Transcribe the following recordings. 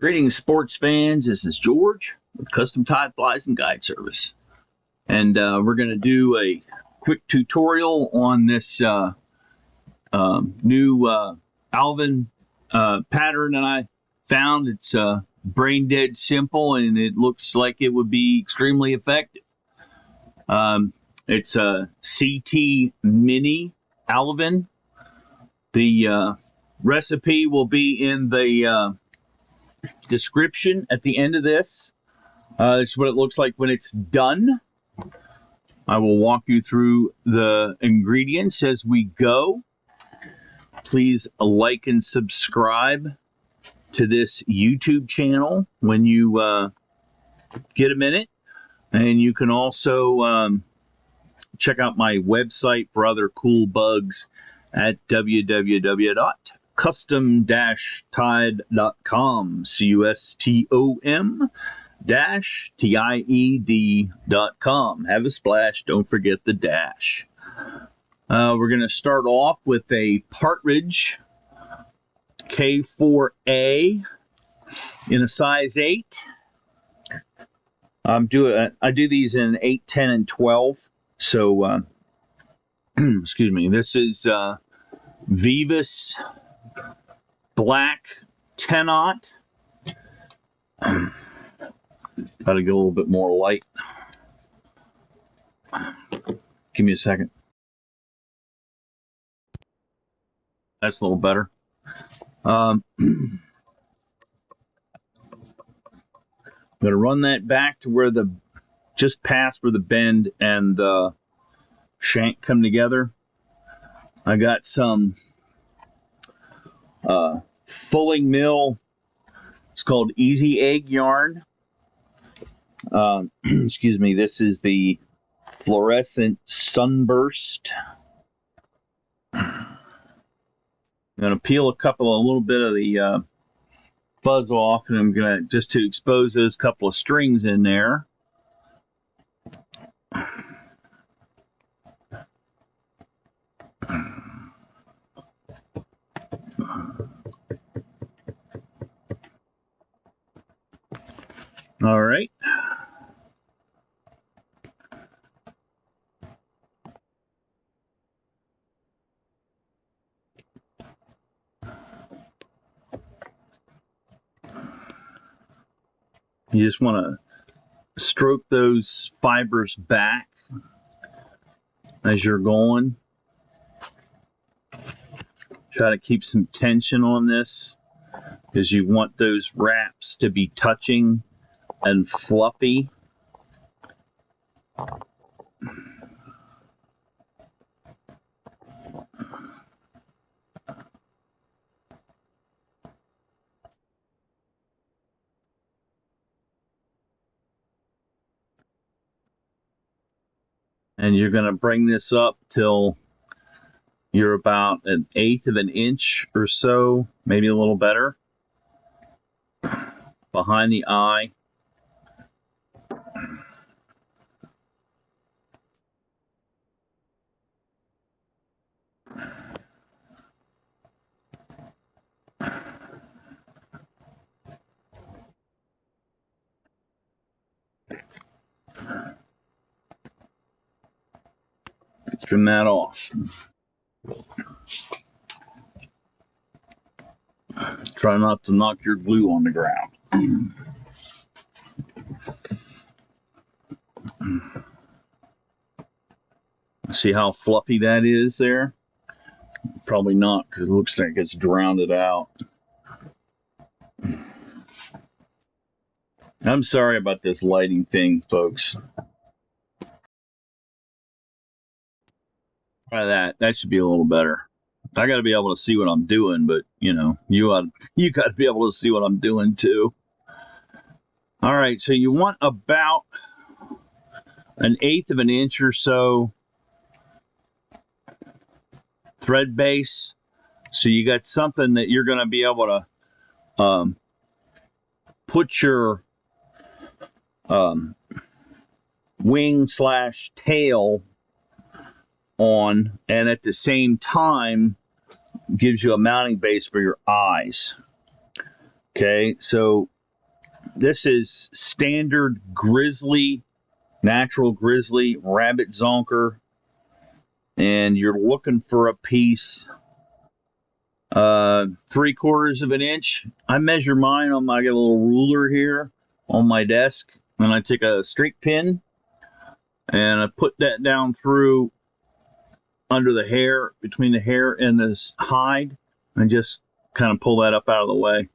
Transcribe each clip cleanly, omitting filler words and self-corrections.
Greetings, sports fans. This is George with Custom Tide Flies and Guide Service. And we're going to do a quick tutorial on this new Alevin pattern that I found. It's brain dead simple, and it looks like it would be extremely effective. It's a CT Mini Alevin. The recipe will be in the description at the end of this. This is what it looks like when it's done. I will walk you through the ingredients as we go. Please like and subscribe to this YouTube channel when you get a minute. And you can also check out my website for other cool bugs at www.custom-tied.com, custom-tied.com. Have a splash, don't forget the dash. We're going to start off with a Partridge K4A in a size 8. I do these in 8, 10, and 12. So, excuse me, this is Veevus Black 10-aught. Got to get a little bit more light. Give me a second. That's a little better. I'm going to run that back to where just past where the bend and the shank come together. I got some fulling mill. It's called Easy Egg yarn. Excuse me. This is the fluorescent Sunburst. I'm going to peel a little bit of the fuzz off, and I'm going to just to expose those couple of strings in there. All right. You just want to stroke those fibers back as you're going. Try to keep some tension on this because you want those wraps to be touching and fluffy. And you're going to bring this up till you're about 1/8 of an inch or so, maybe a little better, behind the eye. Trim that off. Try not to knock your glue on the ground. See how fluffy that is there? Probably not, because it looks like it's drowned it out. I'm sorry about this lighting thing, folks. Try that. That should be a little better. I got to be able to see what I'm doing, but you know, you got to be able to see what I'm doing too. All right, so you want about 1/8 of an inch or so thread base, so you got something that you're going to be able to put your wing/tail on, and at the same time gives you a mounting base for your eyes. Okay, so this is standard Grizzly, natural Grizzly rabbit zonker, and you're looking for a piece 3/4 of an inch. I measure mine on my, I got a little ruler here on my desk, and I take a straight pin and I put that down through under the hair, between the hair and the hide, and just kind of pull that up out of the way.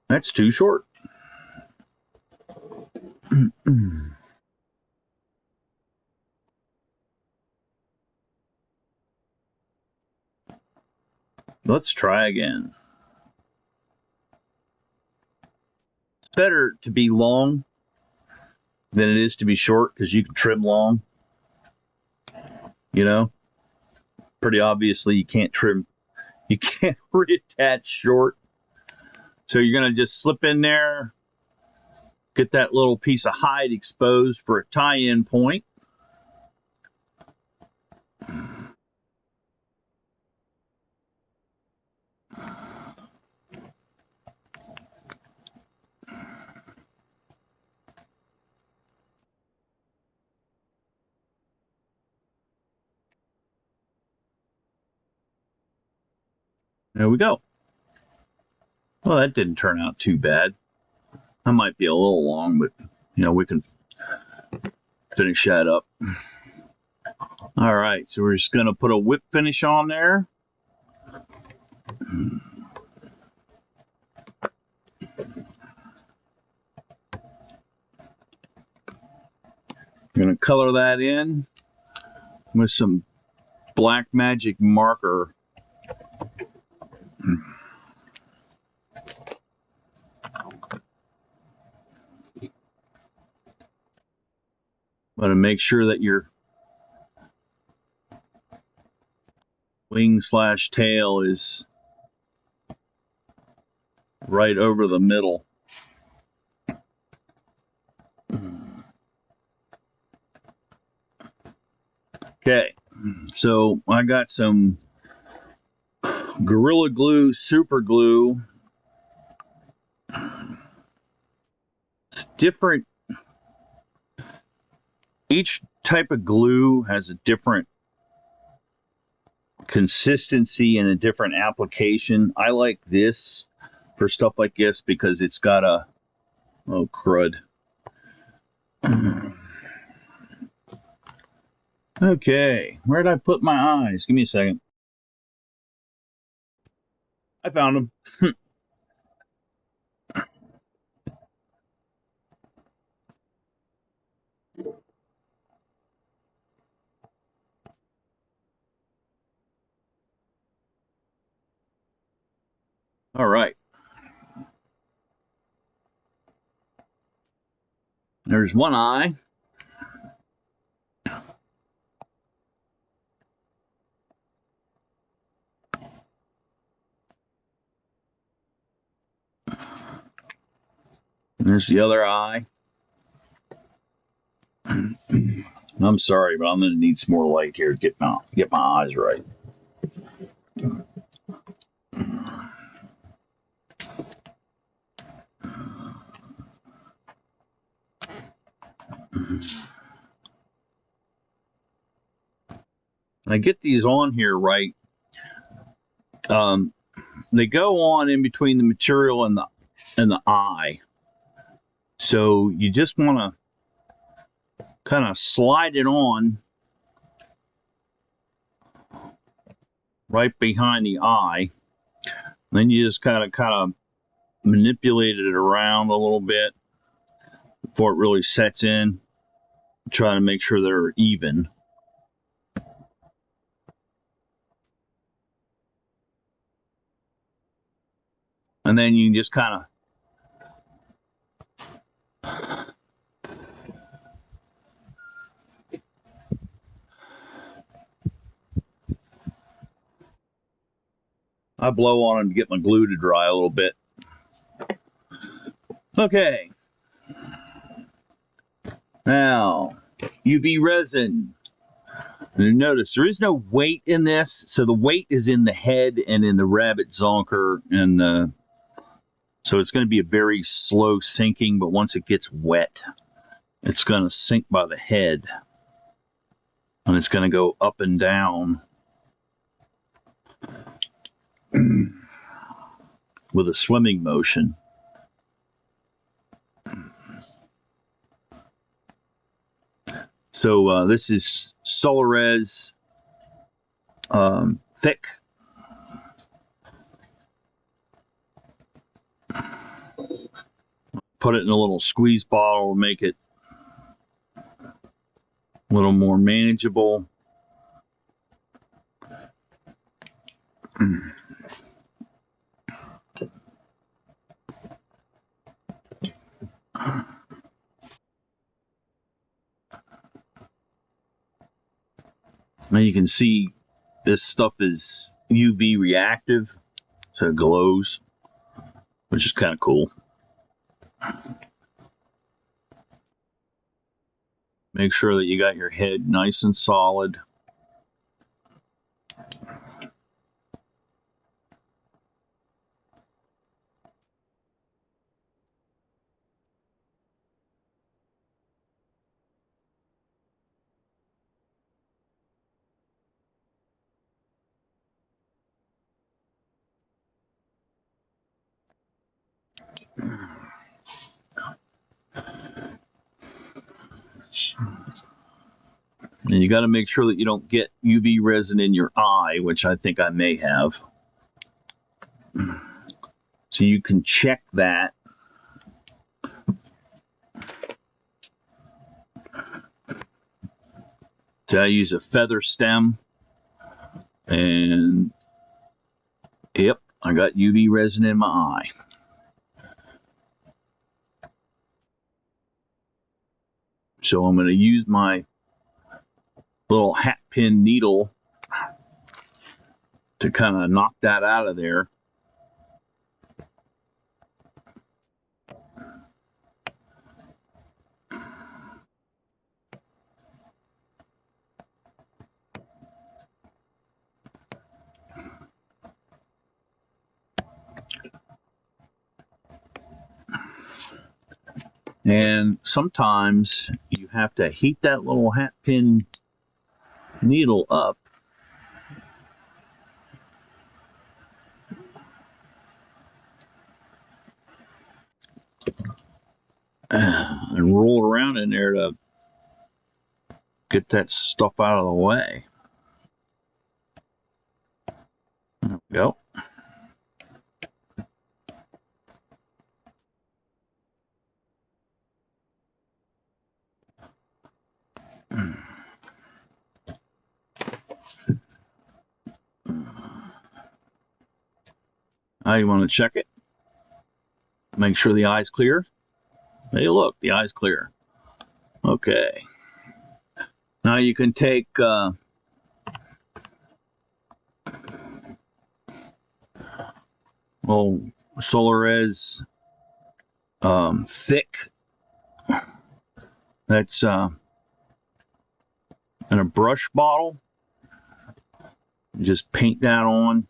That's too short. Let's try again. It's better to be long than it is to be short, because you can trim long. You know, pretty obviously you can't trim, you can't reattach short. So you're going to just slip in there, get that little piece of hide exposed for a tie-in point. There we go. Well, that didn't turn out too bad. I might be a little long, but you know, we can finish that up. All right, so we're just going to put a whip finish on there. I'm going to color that in with some black magic marker. But to make sure that your wing/tail is right over the middle. Okay, so I got some Gorilla Glue super glue. It's different. Each type of glue has a different consistency and a different application. I like this for stuff like this because it's got a, oh crud. Okay, where did I put my eyes? Give me a second. I found them. All right. There's one eye. There's the other eye. I'm sorry, but I'm going to need some more light here to get my eyes right. I get these on here right. They go on in between the material and the eye. So you just want to kind of slide it on right behind the eye. Then you just kind of manipulate it around a little bit before it really sets in. Try to make sure they're even. And then you can just kind of I blow on them to get my glue to dry a little bit. Okay. Now, UV resin. And notice there is no weight in this, so the weight is in the head and in the rabbit zonker, and so it's going to be a very slow sinking, but once it gets wet, it's going to sink by the head, and it's going to go up and down with a swimming motion. So this is Solarez thick. Put it in a little squeeze bottle to make it a little more manageable. Now you can see this stuff is UV reactive, so it glows, which is kind of cool. Make sure that you got your head nice and solid. And you got to make sure that you don't get UV resin in your eye, which I think I may have. So you can check that. So I use a feather stem, and yep, I got UV resin in my eye. So I'm going to use my little hat pin needle to kind of knock that out of there. And sometimes you have to heat that little hat pin needle up and roll around in there to get that stuff out of the way. There we go. Now you want to check it. Make sure the eye's clear. Hey, look, the eye's clear. Okay. Now you can take Solarez thick. That's in a brush bottle. Just paint that on.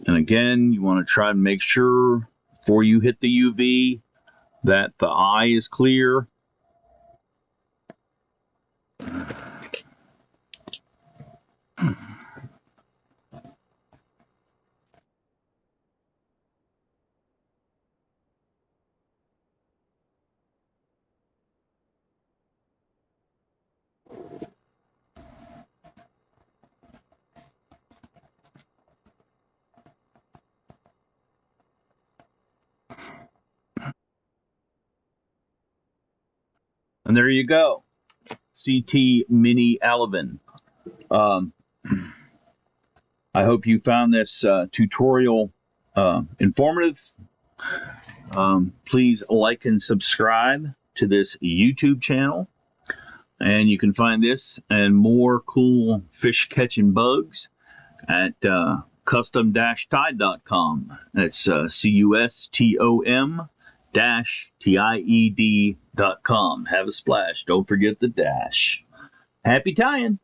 And again, you want to try and make sure before you hit the UV that the eye is clear. And there you go, CT Mini Alevin. I hope you found this tutorial informative. Please like and subscribe to this YouTube channel. And you can find this and more cool fish catching bugs at custom-tied.com. That's custom-tied.com. Have a splash. Don't forget the dash. Happy tying.